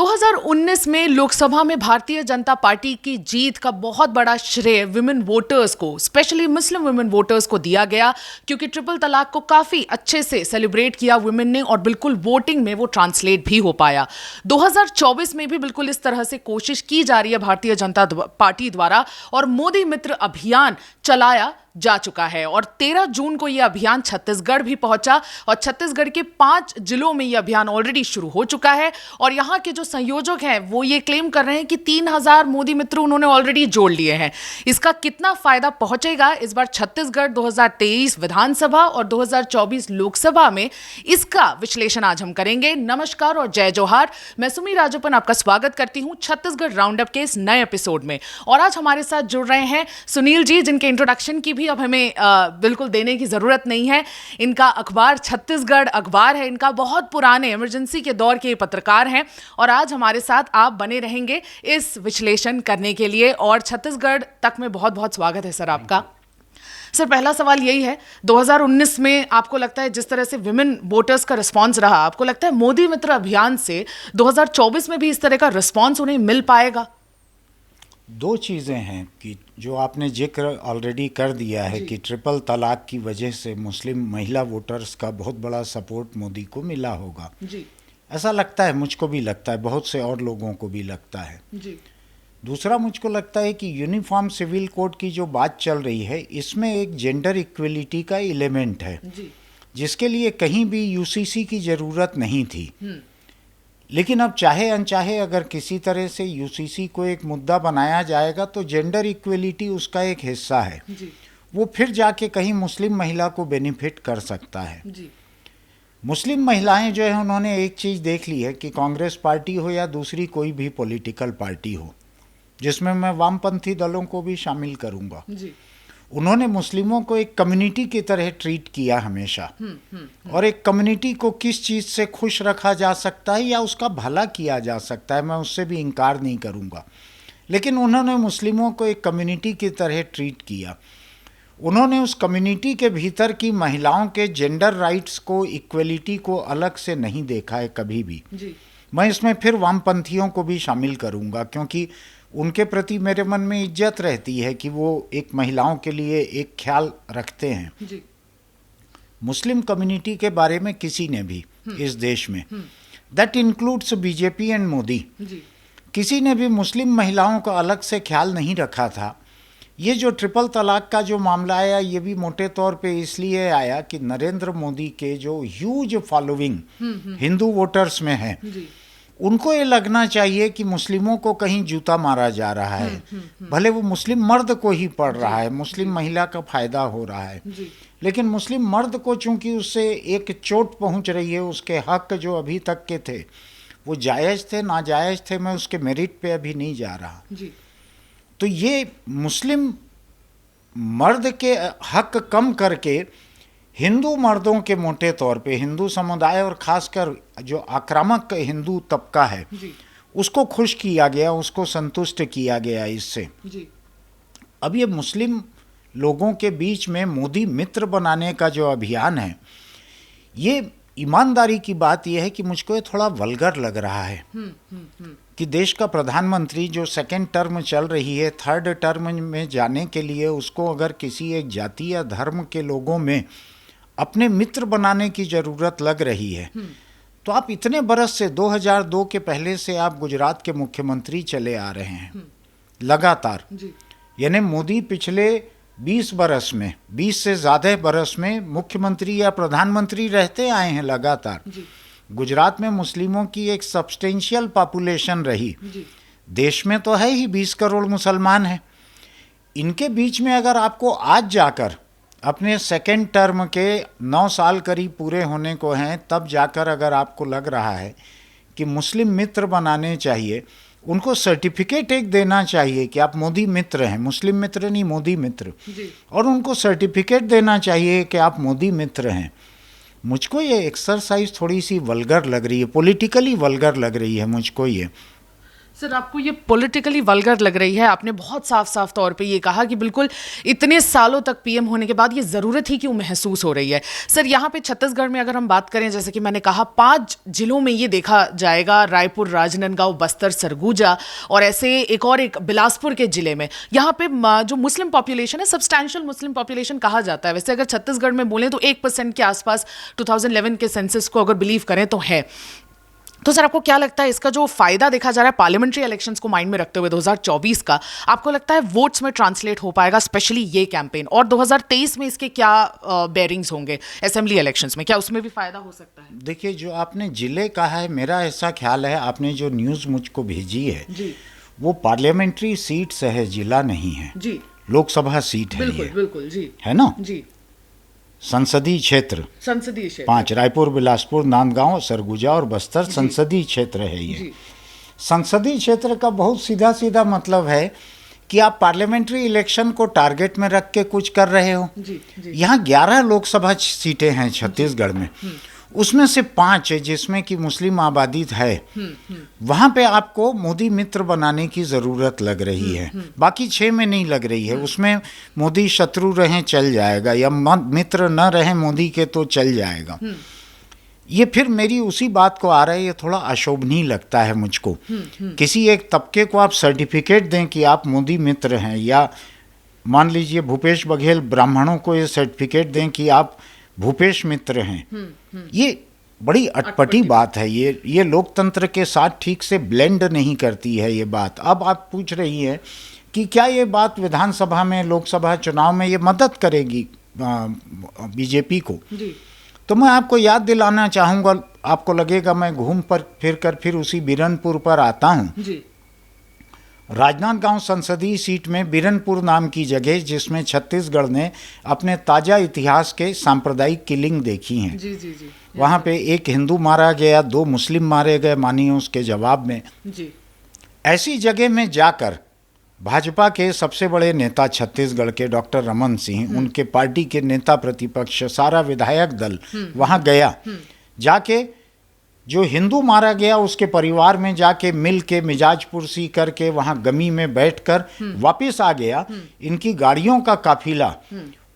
2019 में लोकसभा में भारतीय जनता पार्टी की जीत का बहुत बड़ा श्रेय विमेन वोटर्स को, स्पेशली मुस्लिम विमेन वोटर्स को दिया गया, क्योंकि ट्रिपल तलाक को काफी अच्छे से सेलिब्रेट किया विमेन ने और बिल्कुल वोटिंग में वो ट्रांसलेट भी हो पाया। 2024 में भी बिल्कुल इस तरह से कोशिश की जा रही है भारतीय जनता पार्टी द्वारा और मोदी मित्र अभियान चलाया जा चुका है और 13 जून को यह अभियान छत्तीसगढ़ भी पहुंचा और छत्तीसगढ़ के 5 जिलों में यह अभियान ऑलरेडी शुरू हो चुका है। और यहां के जो संयोजक हैं वो ये क्लेम कर रहे हैं कि 3000 मोदी मित्र उन्होंने ऑलरेडी जोड़ लिए हैं। इसका कितना फायदा पहुंचेगा इस बार छत्तीसगढ़ 2023 विधानसभा और 2024 लोकसभा में, इसका विश्लेषण आज हम करेंगे। नमस्कार और जय जोहार, मैं सुमी राजोपन आपका स्वागत करती हूं छत्तीसगढ़ राउंडअप के इस नए एपिसोड में। और आज हमारे साथ जुड़ रहे हैं सुनील जी, जिनके इंट्रोडक्शन की भी अब हमें बिल्कुल देने की जरूरत नहीं है। इनका अखबार छत्तीसगढ़ अखबार है, इनका बहुत पुराने इमरजेंसी के दौर के पत्रकार हैं और आज हमारे साथ आप बने रहेंगे इस विश्लेषण करने के लिए। और छत्तीसगढ़ तक में बहुत बहुत स्वागत है सर आपका। सर, पहला सवाल यही है, 2019 में आपको लगता है जिस तरह से विमेन वोटर्स का रिस्पांस रहा, आपको लगता है मोदी मित्र अभियान से 2024 में भी इस तरह का रिस्पांस उन्हें मिल पाएगा? दो चीज़ें हैं कि जो आपने जिक्र ऑलरेडी कर दिया है कि ट्रिपल तलाक की वजह से मुस्लिम महिला वोटर्स का बहुत बड़ा सपोर्ट मोदी को मिला होगा जी। ऐसा लगता है, मुझको भी लगता है, बहुत से और लोगों को भी लगता है जी। दूसरा, मुझको लगता है कि यूनिफॉर्म सिविल कोड की जो बात चल रही है इसमें एक जेंडर इक्वलिटी का एलिमेंट है जी। जिसके लिए कहीं भी यूसीसी की ज़रूरत नहीं थी। लेकिन अब चाहे अनचाहे अगर किसी तरह से यूसीसी को एक मुद्दा बनाया जाएगा तो जेंडर इक्वलिटी उसका एक हिस्सा है जी। वो फिर जाके कहीं मुस्लिम महिला को बेनिफिट कर सकता है जी। मुस्लिम महिलाएं जो है उन्होंने एक चीज़ देख ली है कि कांग्रेस पार्टी हो या दूसरी कोई भी पॉलिटिकल पार्टी हो, जिसमें मैं वामपंथी दलों को भी शामिल करूँगा, उन्होंने मुस्लिमों को एक कम्युनिटी की तरह ट्रीट किया हमेशा। और एक कम्युनिटी को किस चीज़ से खुश रखा जा सकता है या उसका भला किया जा सकता है, मैं उससे भी इनकार नहीं करूँगा, लेकिन उन्होंने मुस्लिमों को एक कम्युनिटी की तरह ट्रीट किया। उन्होंने उस कम्युनिटी के भीतर की महिलाओं के जेंडर राइट्स को, इक्वलिटी को अलग से नहीं देखा है कभी भी जी। मैं इसमें फिर वामपंथियों को भी शामिल करूँगा, क्योंकि उनके प्रति मेरे मन में इज्जत रहती है कि वो एक महिलाओं के लिए एक ख्याल रखते हैं जी। मुस्लिम कम्युनिटी के बारे में किसी ने भी इस देश में, that includes BJP and Modi, किसी ने भी मुस्लिम महिलाओं का अलग से ख्याल नहीं रखा था। ये जो ट्रिपल तलाक का जो मामला आया, ये भी मोटे तौर पे इसलिए आया कि नरेंद्र मोदी के जो ह्यूज फॉलोइंग हिंदू वोटर्स में है, उनको ये लगना चाहिए कि मुस्लिमों को कहीं जूता मारा जा रहा है, भले वो मुस्लिम मर्द को ही पड़ रहा है, मुस्लिम महिला का फायदा हो रहा है, लेकिन मुस्लिम मर्द को चूंकि उससे एक चोट पहुंच रही है, उसके हक जो अभी तक के थे वो जायज़ थे नाजायज़ थे, मैं उसके मेरिट पे अभी नहीं जा रहा जी। तो ये मुस्लिम मर्द के हक कम करके हिंदू मर्दों के, मोटे तौर पे हिंदू समुदाय और खासकर जो आक्रामक हिंदू तबका है जी। उसको खुश किया गया, उसको संतुष्ट किया गया इससे जी। अब ये मुस्लिम लोगों के बीच में मोदी मित्र बनाने का जो अभियान है, ये ईमानदारी की बात यह है कि मुझको ये थोड़ा वल्गर लग रहा है कि देश का प्रधानमंत्री जो सेकेंड टर्म चल रही है, थर्ड टर्म में जाने के लिए उसको अगर किसी एक जाति या धर्म के लोगों में अपने मित्र बनाने की ज़रूरत लग रही है, तो आप इतने बरस से 2002 के पहले से आप गुजरात के मुख्यमंत्री चले आ रहे हैं लगातार, यानी मोदी पिछले 20 बरस में, 20 से ज़्यादा बरस में मुख्यमंत्री या प्रधानमंत्री रहते आए हैं लगातार। गुजरात में मुस्लिमों की एक सब्सटेंशियल पॉपुलेशन रही, देश में तो है ही 20 करोड़ मुसलमान हैं। इनके बीच में अगर आपको आज जाकर अपने सेकेंड टर्म के 9 साल करीब पूरे होने को हैं, तब जाकर अगर आपको लग रहा है कि मुस्लिम मित्र बनाने चाहिए, उनको सर्टिफिकेट एक देना चाहिए कि आप मोदी मित्र हैं, मुस्लिम मित्र नहीं मोदी मित्र, और उनको सर्टिफिकेट देना चाहिए कि आप मोदी मित्र हैं। मुझको ये एक्सरसाइज थोड़ी सी वल्गर लग रही है, पॉलिटिकली वल्गर लग रही है मुझको ये। सर, आपको ये पॉलिटिकली वल्गर लग रही है? आपने बहुत साफ साफ तौर पे ये कहा कि बिल्कुल इतने सालों तक पीएम होने के बाद ये ज़रूरत ही क्यों महसूस हो रही है। सर, यहाँ पे छत्तीसगढ़ में अगर हम बात करें, जैसे कि मैंने कहा, 5 जिलों में ये देखा जाएगा, रायपुर, राजनांदगांव, बस्तर, सरगुजा, और ऐसे एक बिलासपुर के जिले में। यहाँ पे जो मुस्लिम पॉपुलेशन है, सब्सटैंशियल मुस्लिम पॉपुलेशन कहा जाता है। वैसे अगर छत्तीसगढ़ में बोलें तो 1% के आसपास 2011 के सेंसस को अगर बिलीव करें तो है। तो सर, आपको क्या लगता है इसका जो फायदा देखा जा रहा है पार्लियामेंट्री इलेक्शंस को माइंड में रखते हुए 2024 का, आपको लगता है वोट्स में ट्रांसलेट हो पाएगा, स्पेशली ये कैंपेन? और 2023 में इसके क्या बेयरिंग्स होंगे असेंबली इलेक्शंस में? क्या उसमें भी फायदा हो सकता है? देखिए, जो आपने जिले कहा है, मेरा ऐसा ख्याल है, आपने जो न्यूज़ मुझको भेजी है जी, वो पार्लियामेंट्री सीट्स है, जिला नहीं है जी, लोकसभा सीट है। बिल्कुल ये बिल्कुल, जी, है ना, जी, संसदीय क्षेत्र संसदीय क्षेत्र 5, रायपुर, बिलासपुर, नांदगांव, सरगुजा और बस्तर संसदीय क्षेत्र है। ये जी, संसदीय क्षेत्र का बहुत सीधा सीधा मतलब है कि आप पार्लियामेंट्री इलेक्शन को टारगेट में रख के कुछ कर रहे हो। जी, जी, यहाँ 11 लोकसभा सीटें हैं छत्तीसगढ़ में, उसमें से 5 है जिसमें कि मुस्लिम आबादी है। वहाँ पे आपको मोदी मित्र बनाने की ज़रूरत लग रही है, बाकी 6 में नहीं लग रही है। उसमें मोदी शत्रु रहें चल जाएगा, या मित्र न रहें मोदी के तो चल जाएगा। ये फिर मेरी उसी बात को आ रहा है, ये थोड़ा अशोभनीय लगता है मुझको। किसी एक तबके को आप सर्टिफिकेट दें कि आप मोदी मित्र हैं, या मान लीजिए भूपेश बघेल ब्राह्मणों को ये सर्टिफिकेट दें कि आप भूपेश मित्र हैं। ये बड़ी अटपटी बात है। ये लोकतंत्र के साथ ठीक से ब्लेंड नहीं करती है ये बात। अब आप पूछ रही है कि क्या ये बात विधानसभा में, लोकसभा चुनाव में ये मदद करेगी बीजेपी को? जी, तो मैं आपको याद दिलाना चाहूँगा, आपको लगेगा मैं घूम पर फिर कर फिर उसी बिरनपुर पर आता हूँ। जी, राजनांदगांव संसदीय सीट में बिरनपुर नाम की जगह, जिसमें छत्तीसगढ़ ने अपने ताज़ा इतिहास के सांप्रदायिक किलिंग देखी हैं। जी, जी, जी, वहाँ पे एक हिंदू मारा गया, 2 मुस्लिम मारे गए, मानिए उसके जवाब में। जी, ऐसी जगह में जाकर भाजपा के सबसे बड़े नेता छत्तीसगढ़ के डॉक्टर रमन सिंह, उनके पार्टी के नेता प्रतिपक्ष, सारा विधायक दल वहाँ गया। जाके जो हिंदू मारा गया उसके परिवार में जाके मिल के मिजाज पुरसी करके वहाँ गमी में बैठकर वापस आ गया। इनकी गाड़ियों का काफिला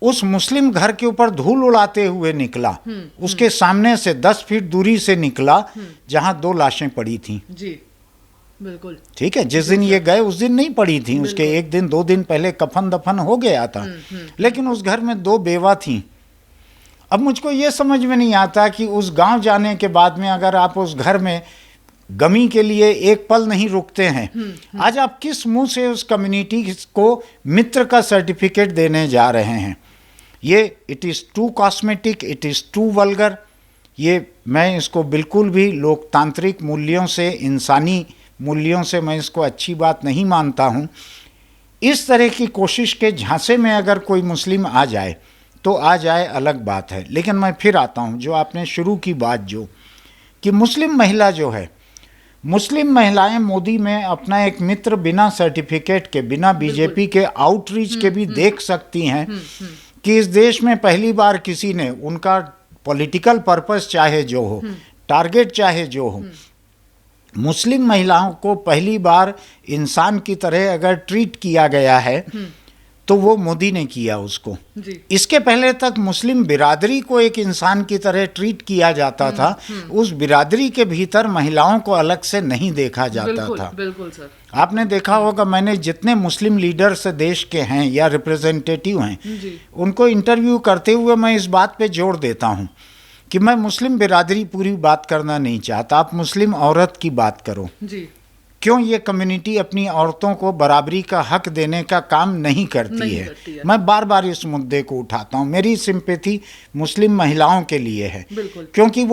उस मुस्लिम घर के ऊपर धूल उड़ाते हुए निकला। उसके सामने से 10 फीट दूरी से निकला, जहाँ 2 लाशें पड़ी थीं। जी, बिल्कुल, ठीक है, जिस दिन ये गए उस दिन नहीं पड़ी थी, उसके 1 दिन 2 दिन पहले कफन दफन हो गया था। लेकिन उस घर में 2 बेवा थीं। अब मुझको ये समझ में नहीं आता कि उस गांव जाने के बाद में अगर आप उस घर में गमी के लिए एक पल नहीं रुकते हैं, आज आप किस मुंह से उस कम्युनिटी को मित्र का सर्टिफिकेट देने जा रहे हैं? ये it is too cosmetic, it is too vulgar. ये मैं इसको बिल्कुल भी लोकतांत्रिक मूल्यों से, इंसानी मूल्यों से मैं इसको अच्छी बात नहीं मानता हूँ। इस तरह की कोशिश के झांसे में अगर कोई मुस्लिम आ जाए तो आ जाए, अलग बात है। लेकिन मैं फिर आता हूँ जो आपने शुरू की बात, जो कि मुस्लिम महिला जो है, मुस्लिम महिलाएं मोदी में अपना एक मित्र बिना सर्टिफिकेट के, बिना बीजेपी के आउटरीच के भी देख सकती हैं कि इस देश में पहली बार किसी ने उनका पॉलिटिकल पर्पस चाहे जो हो, टारगेट चाहे जो हो, मुस्लिम महिलाओं को पहली बार इंसान की तरह अगर ट्रीट किया गया है तो वो मोदी ने किया उसको। जी, इसके पहले तक मुस्लिम बिरादरी को एक इंसान की तरह ट्रीट किया जाता था। उस बिरादरी के भीतर महिलाओं को अलग से नहीं देखा जाता बिल्कुल, था। बिल्कुल सर। आपने देखा होगा, मैंने जितने मुस्लिम लीडर्स देश के हैं या रिप्रेजेंटेटिव हैं, जी, उनको इंटरव्यू करते हुए मैं इस बात पे जोर देता हूँ कि मैं मुस्लिम बिरादरी पूरी बात करना नहीं चाहता, आप मुस्लिम औरत की बात करो। जी, क्यों ये कम्युनिटी अपनी औरतों को बराबरी का हक देने का काम नहीं करती है? मैं बार बार इस मुद्दे को उठाता हूँ। मेरी सिंपैथी मुस्लिम महिलाओं के लिए है, क्योंकि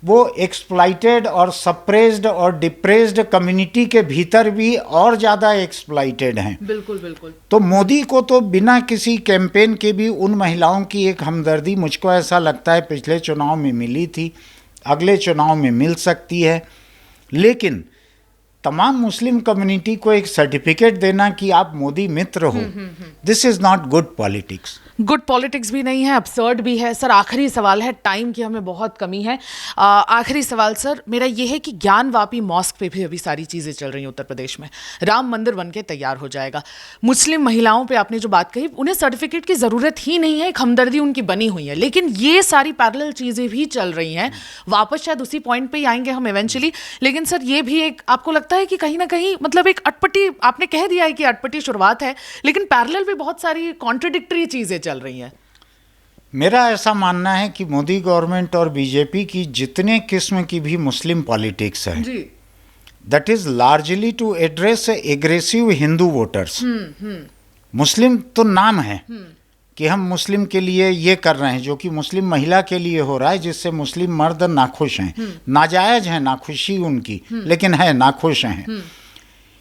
वो एक्सप्लॉइटेड और सप्रेस्ड और डिप्रेस्ड कम्युनिटी के भीतर भी और ज़्यादा एक्सप्लॉइटेड हैं। बिल्कुल, बिल्कुल। तो मोदी को तो बिना किसी कैंपेन के भी उन महिलाओं की एक हमदर्दी मुझको ऐसा लगता है पिछले चुनाव में मिली थी, अगले चुनाव में मिल सकती है। लेकिन तमाम मुस्लिम कम्युनिटी को एक सर्टिफिकेट देना कि आप मोदी मित्र हो, this is not good politics. Good politics भी नहीं है, absurd भी है। सर आखिरी सवाल है, टाइम की हमें बहुत कमी है। आखिरी सवाल सर मेरा ये है कि ज्ञानवापी मॉस्क पे भी अभी सारी चीज़ें चल रही हैं उत्तर प्रदेश में, राम मंदिर बन के तैयार हो जाएगा। मुस्लिम महिलाओं पे आपने जो बात कही, उन्हें सर्टिफिकेट की ज़रूरत ही नहीं है, एक हमदर्दी उनकी बनी हुई है, लेकिन ये सारी पैरेलल चीज़ें भी चल रही हैं। वापस शायद उसी पॉइंट पे ही आएंगे हम इवेंचुअली, लेकिन सर ये भी एक आपको लगता है कि कहीं ना कहीं मतलब एक अटपटी, आपने कह दिया है कि अटपटी शुरुआत है, लेकिन पैरेलल भी बहुत सारी कॉन्ट्रडिक्टरी चीज़ें चल रही हैं। मेरा ऐसा मानना है कि मोदी गवर्नमेंट और बीजेपी की जितने किस्म की भी मुस्लिम पॉलिटिक्स है, जी, that is largely to address aggressive Hindu voters. Muslim तो नाम है कि हम मुस्लिम के लिए ये कर रहे हैं, जो कि मुस्लिम महिला के लिए हो रहा है, जिससे मुस्लिम मर्द नाखुश हैं। नाजायज है नाखुशी उनकी, लेकिन है नाखुश हैं।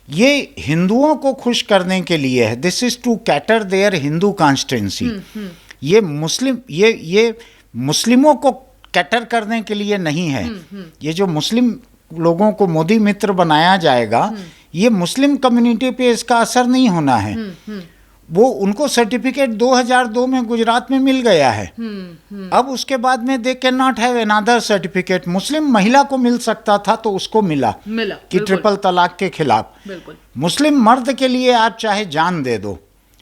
ये हिंदुओं को खुश करने के लिए है, this is to cater their Hindu constituency. ये मुस्लिमों को कैटर करने के लिए नहीं है। ये जो मुस्लिम लोगों को मोदी मित्र बनाया जाएगा, ये मुस्लिम कम्युनिटी पे इसका असर नहीं होना है। वो उनको सर्टिफिकेट 2002 में गुजरात में मिल गया है। अब उसके बाद में they can not have another certificate. मुस्लिम महिला को मिल सकता था तो उसको मिला कि ट्रिपल तलाक के खिलाफ। मुस्लिम मर्द के लिए आप चाहे जान दे दो,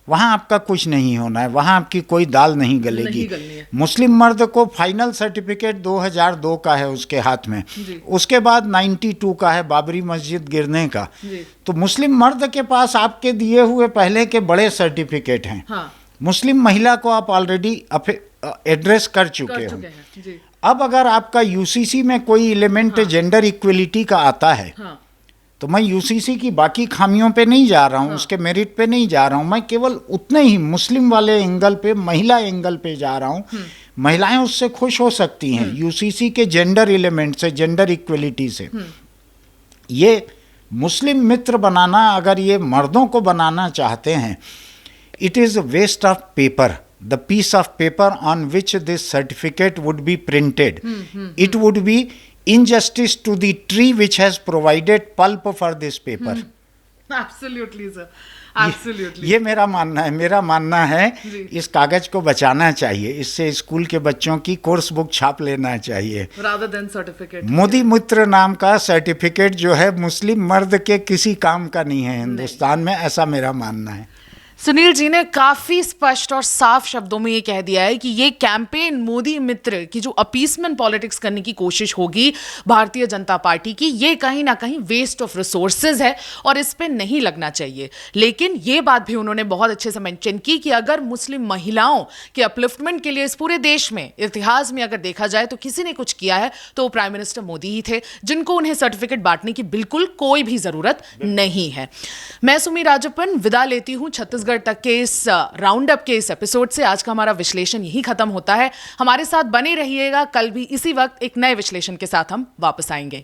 वहाँ आपका कुछ नहीं होना है, वहाँ आपकी कोई दाल नहीं गलेगी। मुस्लिम मर्द को फाइनल सर्टिफिकेट 2002 का है उसके हाथ में, उसके बाद 92 का है बाबरी मस्जिद गिरने का। तो मुस्लिम मर्द के पास आपके दिए हुए पहले के बड़े सर्टिफिकेट हैं। हाँ। मुस्लिम महिला को आप ऑलरेडी एड्रेस कर चुके हो। अब अगर आपका यूसीसी में कोई एलिमेंट जेंडर इक्वलिटी का आता है, हाँ, तो मैं यूसीसी की बाकी खामियों पे नहीं जा रहा हूँ, हाँ, उसके मेरिट पे नहीं जा रहा हूँ, मैं केवल उतने ही मुस्लिम वाले एंगल पे, महिला एंगल पे जा रहा हूँ। महिलाएं उससे खुश हो सकती हैं यूसीसी के जेंडर एलिमेंट से, जेंडर इक्वलिटी से। ये मुस्लिम मित्र बनाना, अगर ये मर्दों को बनाना चाहते हैं, it is a waste of paper. The piece of paper on which this certificate would be printed, it would be injustice to the tree which has provided pulp for this paper. Absolutely, sir. Absolutely. ये मेरा मानना है। मेरा मानना है इस कागज को बचाना चाहिए, इससे स्कूल के बच्चों की कोर्स बुक छाप लेना चाहिए, rather than certificate. मोदी मित्र नाम का सर्टिफिकेट जो है मुस्लिम मर्द के किसी काम का नहीं है हिंदुस्तान में, ऐसा मेरा मानना है। सुनील जी ने काफी स्पष्ट और साफ शब्दों में ये कह दिया है कि ये कैंपेन मोदी मित्र की जो अपीसमेंट पॉलिटिक्स करने की कोशिश होगी भारतीय जनता पार्टी की, ये कहीं ना कहीं वेस्ट ऑफ रिसोर्सेज है और इस पे नहीं लगना चाहिए। लेकिन ये बात भी उन्होंने बहुत अच्छे से मेंशन की कि अगर मुस्लिम महिलाओं के अपलिफ्टमेंट के लिए इस पूरे देश में, इतिहास में अगर देखा जाए तो किसी ने कुछ किया है तो वो प्राइम मिनिस्टर मोदी ही थे, जिनको उन्हें सर्टिफिकेट बांटने की बिल्कुल कोई भी जरूरत नहीं है। मैं सुमी राजप्पन विदा लेती हूँ छत्तीसगढ़ तक के इस राउंड अप के इस एपिसोड से। आज का हमारा विश्लेषण यही खत्म होता है। हमारे साथ बने रहिएगा, कल भी इसी वक्त एक नए विश्लेषण के साथ हम वापस आएंगे।